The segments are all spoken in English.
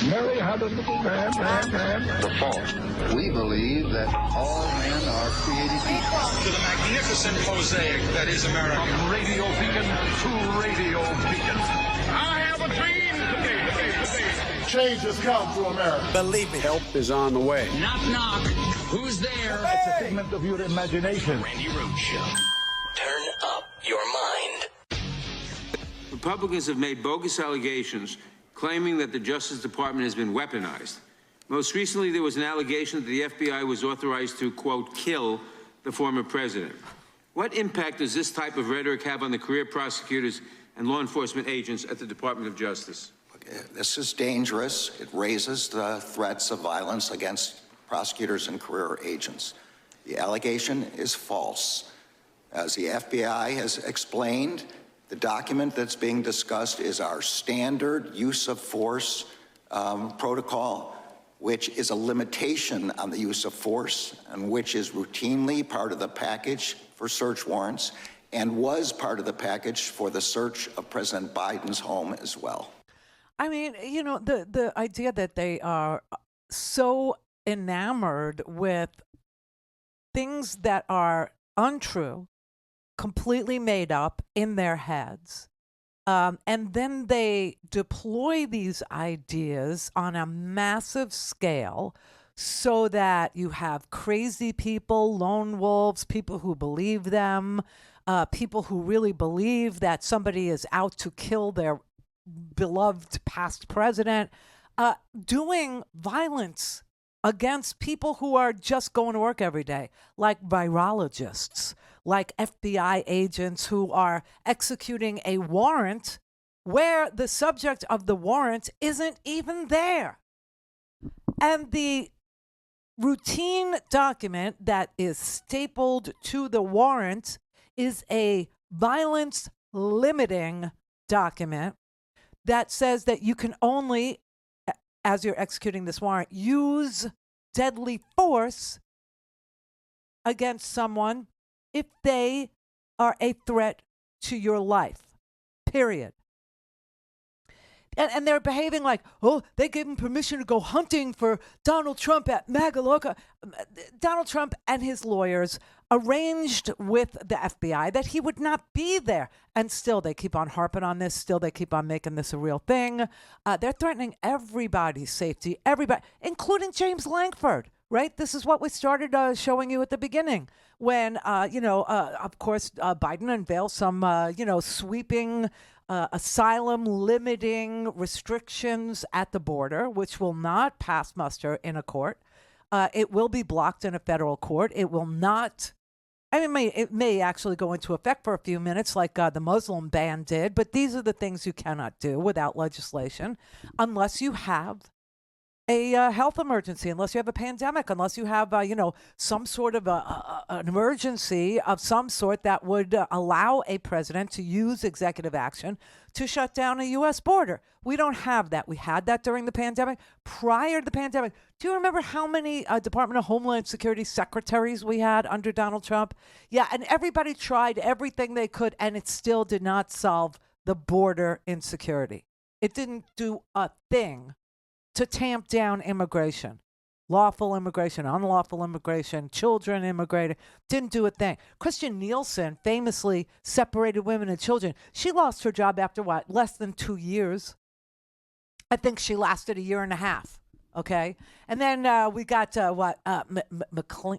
Mary had a little lamb. The fault. We believe that all men are created equal. To the magnificent mosaic that is America. From radio beacon to radio beacon. I have a dream today. Change has come to America. Believe me. Help is on the way. Knock, knock. Who's there? It's a figment of your imagination. Randi Rhodes Show. Turn up your mind. Republicans have made bogus allegations claiming that the Justice Department has been weaponized. Most recently, there was an allegation that the FBI was authorized to, quote, kill the former president. What impact does this type of rhetoric have on the career prosecutors and law enforcement agents at the Department of Justice? This is dangerous. It raises the threats of violence against prosecutors and career agents. The allegation is false. As the FBI has explained, the document that's being discussed is our standard use of force protocol, which is a limitation on the use of force and which is routinely part of the package for search warrants and was part of the package for the search of President Biden's home as well. I mean, you know, the idea that they are so enamored with things that are untrue, completely made up in their heads. And then they deploy these ideas on a massive scale so that you have crazy people, lone wolves, people who believe them, people who really believe that somebody is out to kill their beloved past president, doing violence against people who are just going to work every day, like virologists, like FBI agents who are executing a warrant where the subject of the warrant isn't even there. And the routine document that is stapled to the warrant is a violence limiting document that says that you can only, as you're executing this warrant, use deadly force against someone if they are a threat to your life, period. And they're behaving like, oh, they gave him permission to go hunting for Donald Trump at MAGA Loca. Donald Trump and his lawyers arranged with the FBI that he would not be there. And still they keep on harping on this. Still they keep on making this a real thing. They're threatening everybody's safety, everybody, including James Lankford, right? This is what we started showing you at the beginning when, of course, Biden unveiled some, sweeping asylum limiting restrictions at the border, which will not pass muster in a court. It will be blocked in a federal court. It will not. I mean, it may actually go into effect for a few minutes like the Muslim ban did, but these are the things you cannot do without legislation unless you have a health emergency, unless you have a pandemic, unless you have, some sort of an emergency of some sort that would allow a president to use executive action to shut down a U.S. border. We don't have that. We had that during the pandemic. Prior to the pandemic, do you remember how many Department of Homeland Security secretaries we had under Donald Trump? Yeah, and everybody tried everything they could, and it still did not solve the border insecurity. It didn't do a thing to tamp down immigration, lawful immigration, unlawful immigration, children immigrating, didn't do a thing. Christian Nielsen famously separated women and children. She lost her job after what? Less than 2 years. I think she lasted a year and a half. Okay. And then we got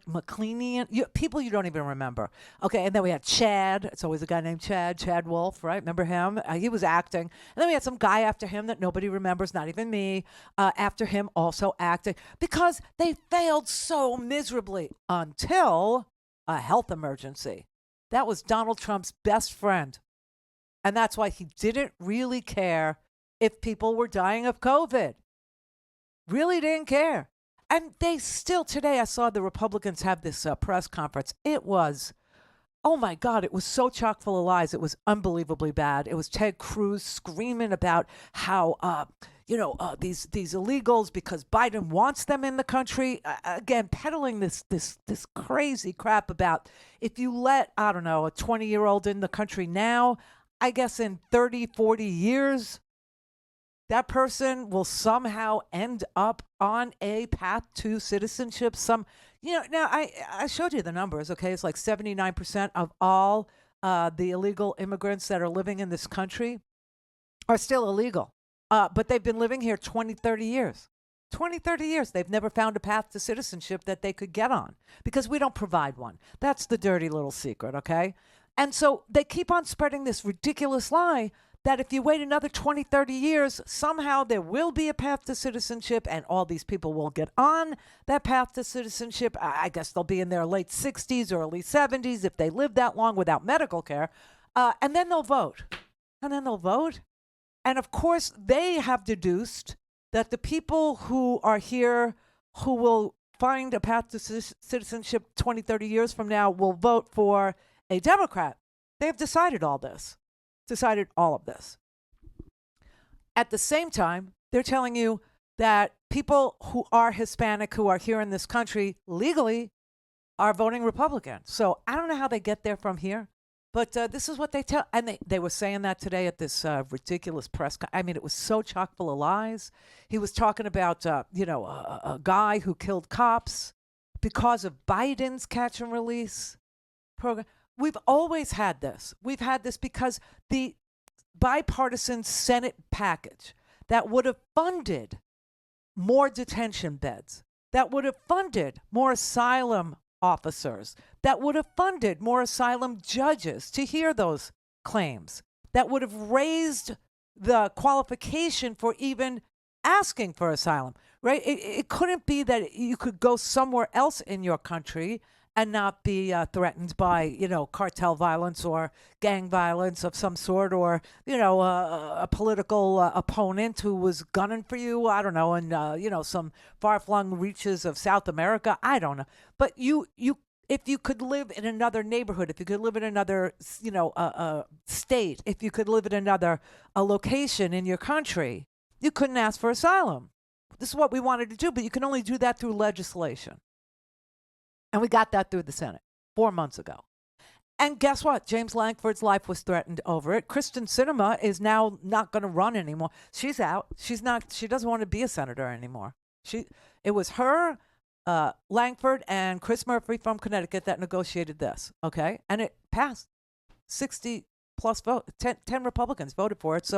McClenian, people you don't even remember. Okay. And then we had Chad. It's always a guy named Chad Wolf, right? Remember him? He was acting. And then we had some guy after him that nobody remembers, not even me, after him also acting because they failed so miserably until a health emergency. That was Donald Trump's best friend. And that's why he didn't really care if people were dying of COVID. Really didn't care. And they still, today I saw the Republicans have this press conference. It was, oh my God, it was so chock full of lies. It was unbelievably bad. It was Ted Cruz screaming about how, these illegals, because Biden wants them in the country, again, peddling this crazy crap about if you let, I don't know, a 20-year-old in the country now, I guess in 30, 40 years, that person will somehow end up on a path to citizenship. Now I showed you the numbers, okay? It's like 79% of all the illegal immigrants that are living in this country are still illegal. But they've been living here 20, 30 years. 20, 30 years. They've never found a path to citizenship that they could get on because we don't provide one. That's the dirty little secret, okay? And so they keep on spreading this ridiculous lie that if you wait another 20, 30 years, somehow there will be a path to citizenship and all these people will get on that path to citizenship. I guess they'll be in their late 60s or early 70s if they live that long without medical care. And then they'll vote. And of course, they have deduced that the people who are here who will find a path to citizenship 20, 30 years from now will vote for a Democrat. They have decided all of this. At the same time, they're telling you that people who are Hispanic, who are here in this country legally, are voting Republican. So I don't know how they get there from here. But this is what they tell, and they were saying that today at this ridiculous press. I mean, it was so chock full of lies. He was talking about, a guy who killed cops because of Biden's catch and release program. We've always had this. We've had this because the bipartisan Senate package that would have funded more detention beds, that would have funded more asylum officers, that would have funded more asylum judges to hear those claims, that would have raised the qualification for even asking for asylum, right? It couldn't be that you could go somewhere else in your country and not be threatened by, cartel violence or gang violence of some sort, or, a political opponent who was gunning for you, I don't know, in, some far-flung reaches of South America, I don't know. But if you could live in another neighborhood, if you could live in another, state, if you could live in another location in your country, you couldn't ask for asylum. This is what we wanted to do, but you can only do that through legislation. And we got that through the Senate 4 months ago. And guess what? James Lankford's life was threatened over it. Kristen Sinema is now not going to run anymore. She's out. She doesn't want to be a senator anymore. It was her, Lankford, and Chris Murphy from Connecticut that negotiated this, okay? And it passed. 60 plus vote. 10 Republicans voted for it.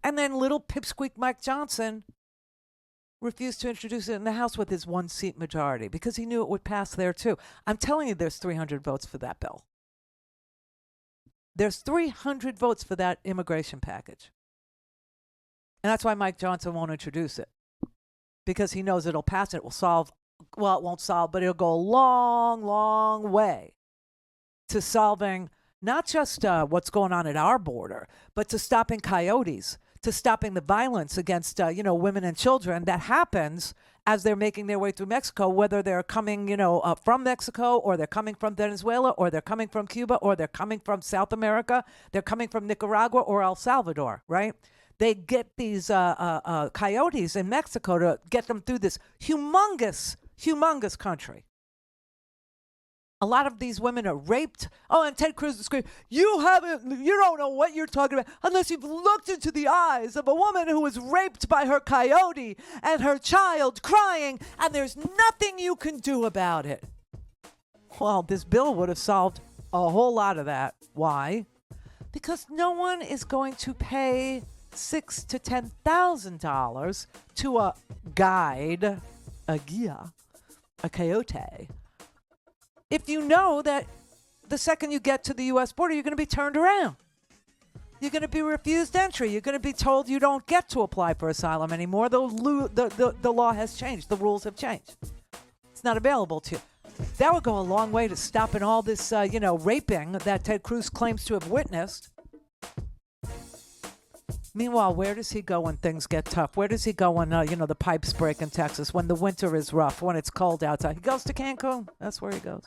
And then little pipsqueak Mike Johnson refused to introduce it in the House with his 1-seat majority because he knew it would pass there too. I'm telling you, there's 300 votes for that bill. There's 300 votes for that immigration package. And that's why Mike Johnson won't introduce it, because he knows it'll pass. It will solve, well, it won't solve, but it'll go a long, long way to solving not just what's going on at our border, but to stopping coyotes, to stopping the violence against, women and children that happens as they're making their way through Mexico, whether they're coming, from Mexico, or they're coming from Venezuela, or they're coming from Cuba, or they're coming from South America, they're coming from Nicaragua or El Salvador, right? They get these coyotes in Mexico to get them through this humongous country. A lot of these women are raped. Oh, and Ted Cruz is screaming, you don't know what you're talking about unless you've looked into the eyes of a woman who was raped by her coyote and her child crying, and there's nothing you can do about it. Well, this bill would have solved a whole lot of that. Why? Because no one is going to pay $6,000 to $10,000 to a guide, a guia, a coyote, if you know that the second you get to the U.S. border, you're going to be turned around. You're going to be refused entry. You're going to be told you don't get to apply for asylum anymore. The law has changed. The rules have changed. It's not available to you. That would go a long way to stopping all this, raping that Ted Cruz claims to have witnessed. Meanwhile, where does he go when things get tough? Where does he go when, the pipes break in Texas, when the winter is rough, when it's cold outside? He goes to Cancun. That's where he goes.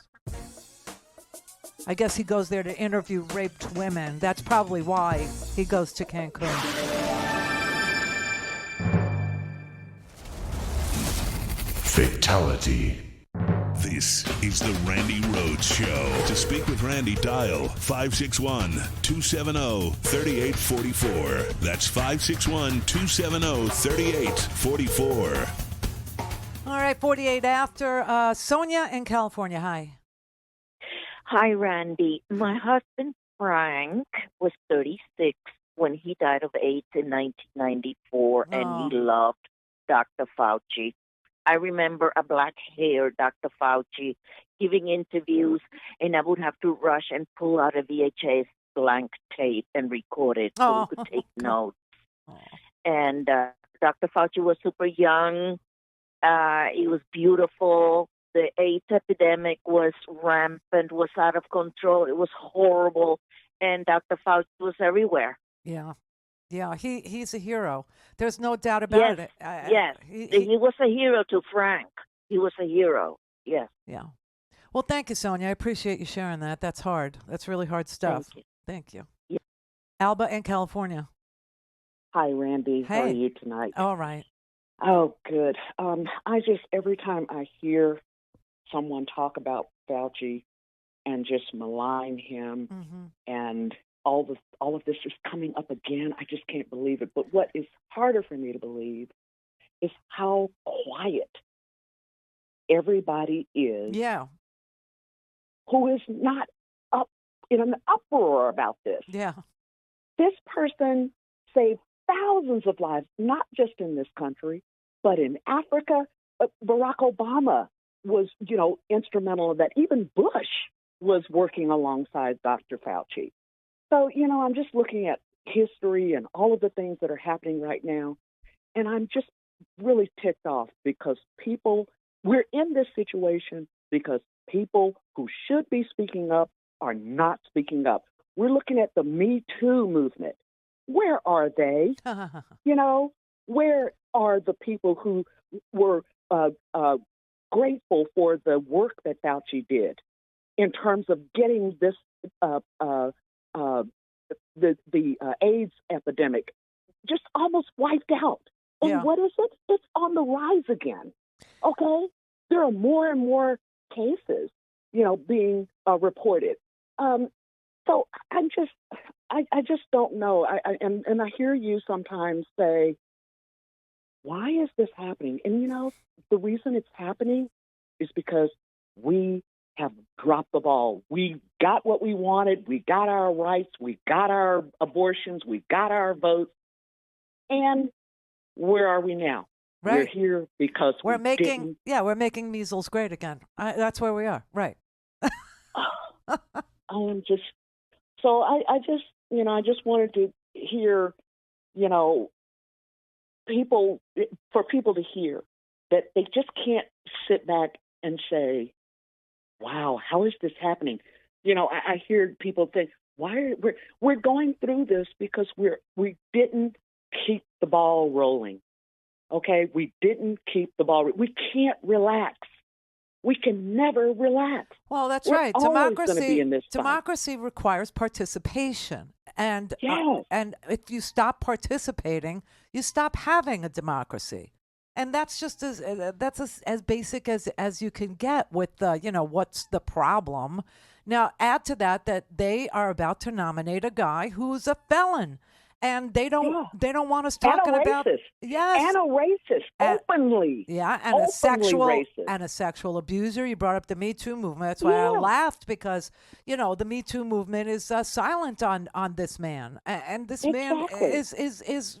I guess he goes there to interview raped women. That's probably why he goes to Cancun. Fatality. This is the Randi Rhodes Show. To speak with Randi, dial 561-270-3844. That's 561-270-3844. All right, 48 after. Sonia in California. Hi. Hi, Randy. My husband, Frank, was 36 when he died of AIDS in 1994, and he loved Dr. Fauci. I remember a black-haired Dr. Fauci giving interviews, and I would have to rush and pull out a VHS blank tape and record it so we could take notes. And Dr. Fauci was super young. He was beautiful. The AIDS epidemic was rampant, was out of control. It was horrible. And Dr. Fauci was everywhere. Yeah. Yeah, he's a hero. There's no doubt about it. Yes. He was a hero to Frank. He was a hero. Yes. Yeah. Well, thank you, Sonia. I appreciate you sharing that. That's hard. That's really hard stuff. Thank you. Yeah. Alba in California. Hi, Randy. Hey. How are you tonight? All right. Oh, good. Every time I hear someone talk about Fauci and just malign him and all of this is coming up again, I just can't believe it. But what is harder for me to believe is how quiet everybody is. Yeah. Who is not up in an uproar about this. Yeah. This person saved thousands of lives, not just in this country, but in Africa. Barack Obama was, instrumental in that. Even Bush was working alongside Dr. Fauci. So, I'm just looking at history and all of the things that are happening right now, and I'm just really ticked off because we're in this situation because people who should be speaking up are not speaking up. We're looking at the Me Too movement. Where are they? Where are the people who were grateful for the work that Fauci did in terms of getting this the AIDS epidemic just almost wiped out? And what is it? It's on the rise again. Okay, there are more and more cases, being reported. So I just don't know. And I hear you sometimes say, why is this happening? And, the reason it's happening is because we have dropped the ball. We got what we wanted. We got our rights. We got our abortions. We got our votes. And where are we now? Right. We're here because we're making measles great again. That's where we are. Right. I just wanted to hear, people to hear that they just can't sit back and say, wow, how is this happening? I hear people think, we're going through this because we didn't keep the ball rolling. Okay, we didn't keep the ball. We can't relax. We can never relax. Well, that's We're right. always gonna be in this fight. Democracy requires participation, and Yes. And if you stop participating, you stop having a democracy. And that's just as basic as you can get with what's the problem. Now, add to that they are about to nominate a guy who's a felon. And they don't want us talking about and a racist openly. And a sexual abuser. You brought up the Me Too movement. That's why I laughed because the Me Too movement is silent on this man, and this man is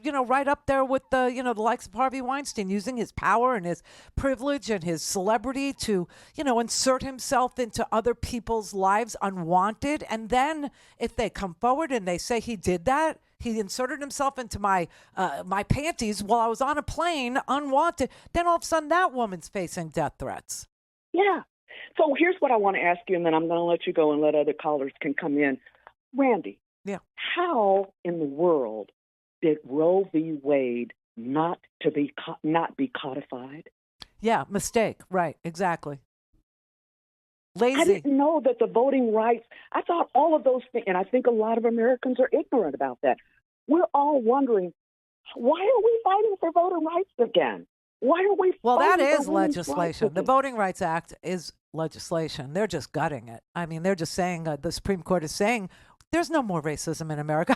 right up there with the likes of Harvey Weinstein, using his power and his privilege and his celebrity to insert himself into other people's lives unwanted, and then if they come forward and they say he did that. He inserted himself into my panties while I was on a plane, unwanted. Then all of a sudden, that woman's facing death threats. Yeah. So here's what I want to ask you, and then I'm going to let you go and let other callers can come in. Randy, how in the world did Roe v. Wade not be codified? Yeah, mistake. Right, exactly. Lazy. I didn't know that the voting rights, I thought all of those things, and I think a lot of Americans are ignorant about that. We're all wondering, why are we fighting for voting rights again? Why are we? Well, that fighting for is women's legislation. rights? The Voting Rights Act is legislation. They're just gutting it. I mean, they're just saying, the Supreme Court is saying there's no more racism in America,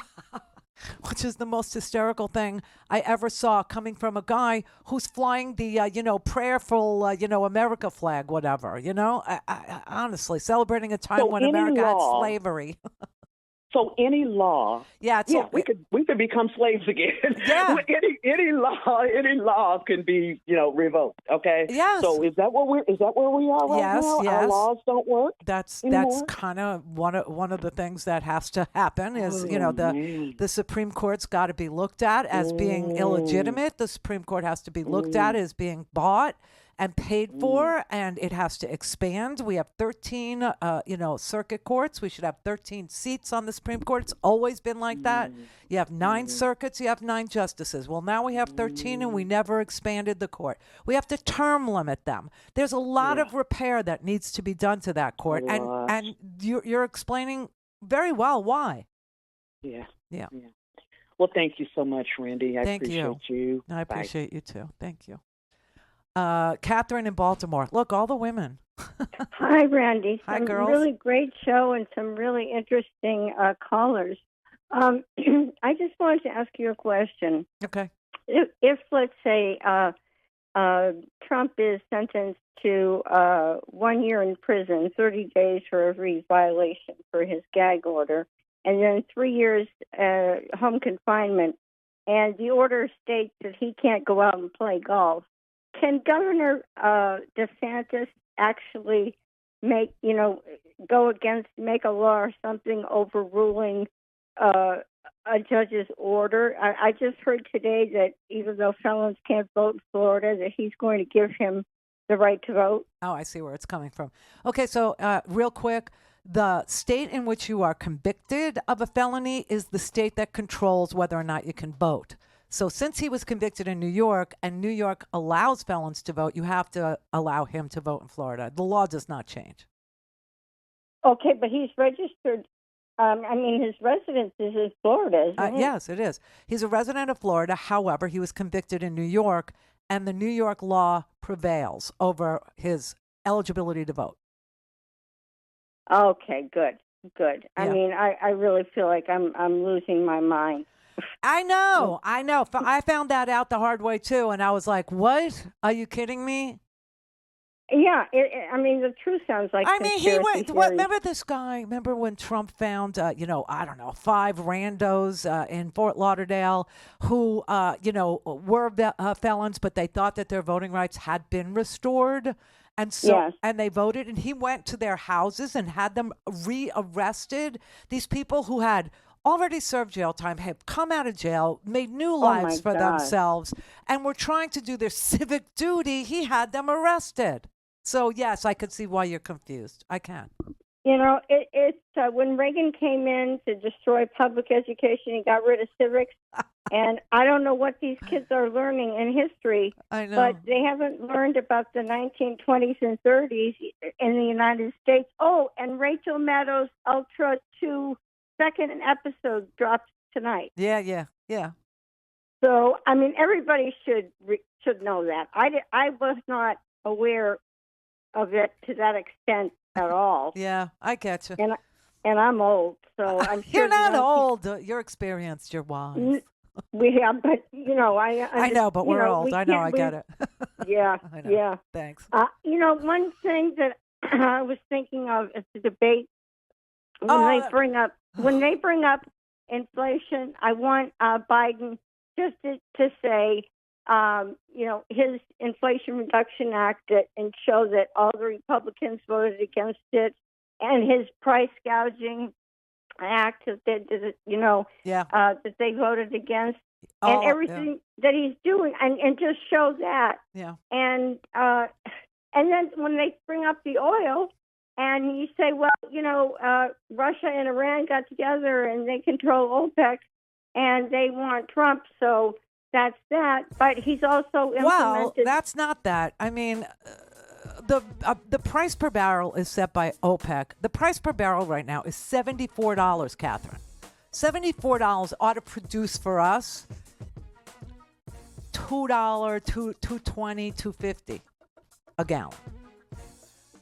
which is the most hysterical thing I ever saw coming from a guy who's flying the, prayerful, America flag, whatever, I honestly, celebrating a time when America had slavery. So any law, we could become slaves again. Yeah. any law can be revoked. Okay. Yes. So is that where we are right now? Yes. Our laws don't work. That's anymore? kind of one of the things that has to happen is the Supreme Court's got to be looked at as being illegitimate. The Supreme Court has to be looked at as being bought and paid for, and it has to expand. We have 13, circuit courts. We should have 13 seats on the Supreme Court. It's always been like that. You have 9 circuits. You have 9 justices. Well, now we have 13, and we never expanded the court. We have to term limit them. There's a lot of repair that needs to be done to that court, and you're explaining very well why. Yeah. Yeah. Well, thank you so much, Randi. I appreciate you. I appreciate you too. Thank you. Catherine in Baltimore. Look, all the women. Hi, Randi. Hi, some girls. Really great show and some really interesting callers. I just wanted to ask you a question. Okay. If let's say, Trump is sentenced to 1 year in prison, 30 days for every violation for his gag order, and then 3 years home confinement, and the order states that he can't go out and play golf, can Governor DeSantis actually make a law or something overruling a judge's order? I just heard today that even though felons can't vote in Florida, that he's going to give him the right to vote. Oh, I see where it's coming from. Okay, so real quick, the state in which you are convicted of a felony is the state that controls whether or not you can vote. So since he was convicted in New York, and New York allows felons to vote, you have to allow him to vote in Florida. The law does not change. Okay, but he's registered. His residence is in Florida, isn't it? Yes, it is. He's a resident of Florida. However, he was convicted in New York, and the New York law prevails over his eligibility to vote. Okay, good. I really feel like I'm losing my mind. I know. I found that out the hard way too, and I was like, "What? Are you kidding me?" Yeah, the truth sounds like. He went. Remember this guy? Remember when Trump found, 5 randos in Fort Lauderdale who, were felons, but they thought that their voting rights had been restored. And so, and they voted, and he went to their houses and had them rearrested. These people who had already served jail time, have come out of jail, made new lives for themselves, and were trying to do their civic duty. He had them arrested. So, yes, I could see why you're confused. I can. It's when Reagan came in to destroy public education, he got rid of civics. And I don't know what these kids are learning in history, I know. But they haven't learned about the 1920s and 30s in the United States. Oh, and Rachel Maddow's Ultra 2 second episode drops tonight. Yeah. So, everybody should know that. I was not aware of it to that extent at all. Yeah, I get you. And I'm old, so I'm sure you're not old. You're experienced. You're wise. Yeah, but I know, but we're old. I know. I get it. Yeah, yeah. Thanks. One thing that I was thinking of is the debate when they bring up inflation. I want Biden just to say, his Inflation Reduction Act and show that all the Republicans voted against it, and his price gouging act that they voted against, and everything that he's doing, and just show that. Yeah. And then when they bring up the oil, and you say, Russia and Iran got together and they control OPEC, and they want Trump, so that's that. But he's also implemented. Well, that's not that. The price per barrel is set by OPEC. The price per barrel right now is $74, Catherine. $74 ought to produce for us $2, $2.20, $2.50 a gallon.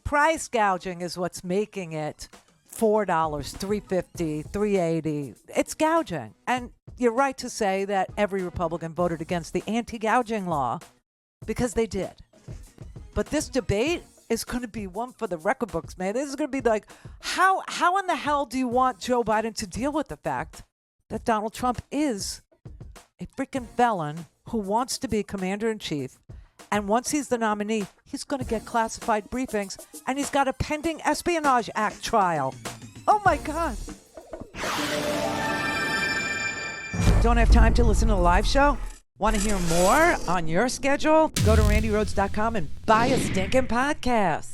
Price gouging is what's making it $4, $3.50, $3.80. It's gouging. And you're right to say that every Republican voted against the anti-gouging law because they did. But this debate is going to be one for the record books, man. This is going to be like, how in the hell do you want Joe Biden to deal with the fact that Donald Trump is a freaking felon who wants to be commander-in-chief? And once he's the nominee, he's going to get classified briefings, and he's got a pending Espionage Act trial. Oh, my God. Don't have time to listen to the live show? Want to hear more on your schedule? Go to randyrhodes.com and buy a stinking podcast.